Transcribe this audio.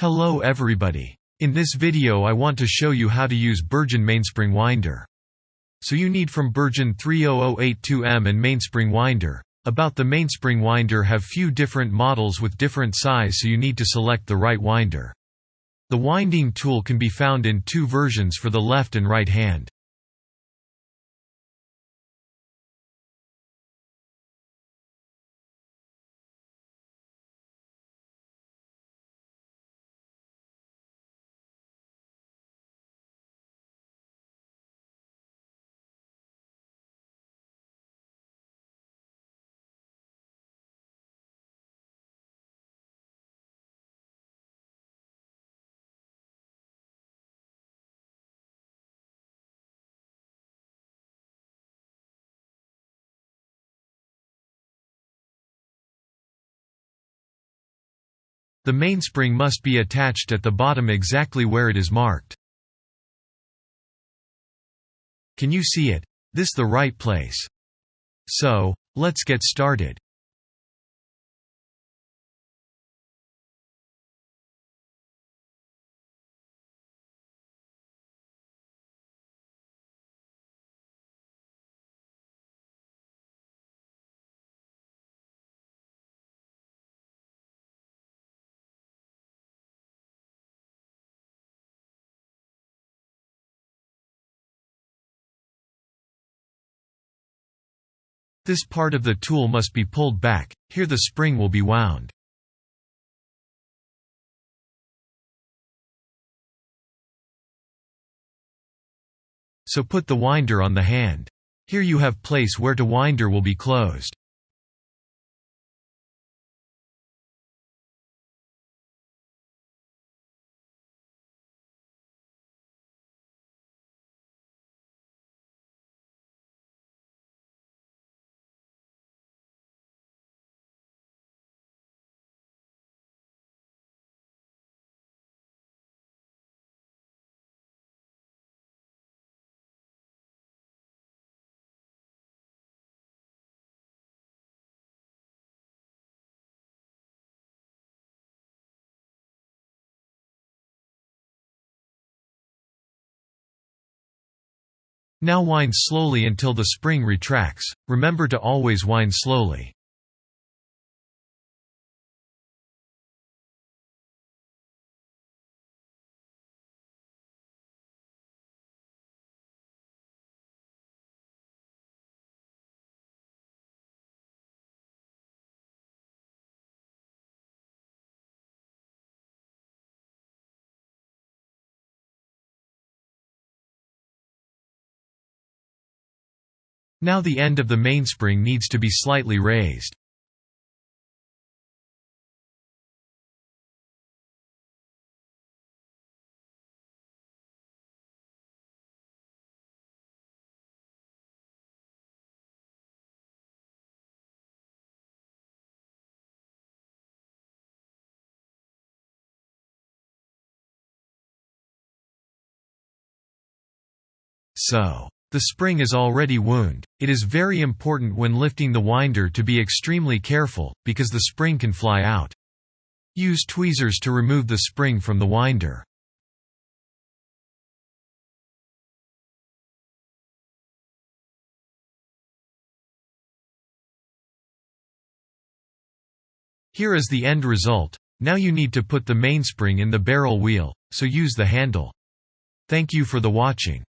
Hello everybody. In this video I want to show you how to use Bergeon mainspring winder. So you need from Bergeon 30082M and mainspring winder. About the mainspring winder have few different models with different size, so you need to select the right winder. The winding tool can be found in two versions for the left and right hand. The mainspring must be attached at the bottom exactly where it is marked. Can you see it? This the right place. So, let's get started. This part of the tool must be pulled back. Here the spring will be wound. So put the winder on the hand. Here you have place where the winder will be closed. Now wind slowly until the spring retracts. Remember to always wind slowly. Now the end of the mainspring needs to be slightly raised. So, the spring is already wound. It is very important when lifting the winder to be extremely careful, because the spring can fly out. Use tweezers to remove the spring from the winder. Here is the end result. Now you need to put the mainspring in the barrel wheel, so use the handle. Thank you for the watching.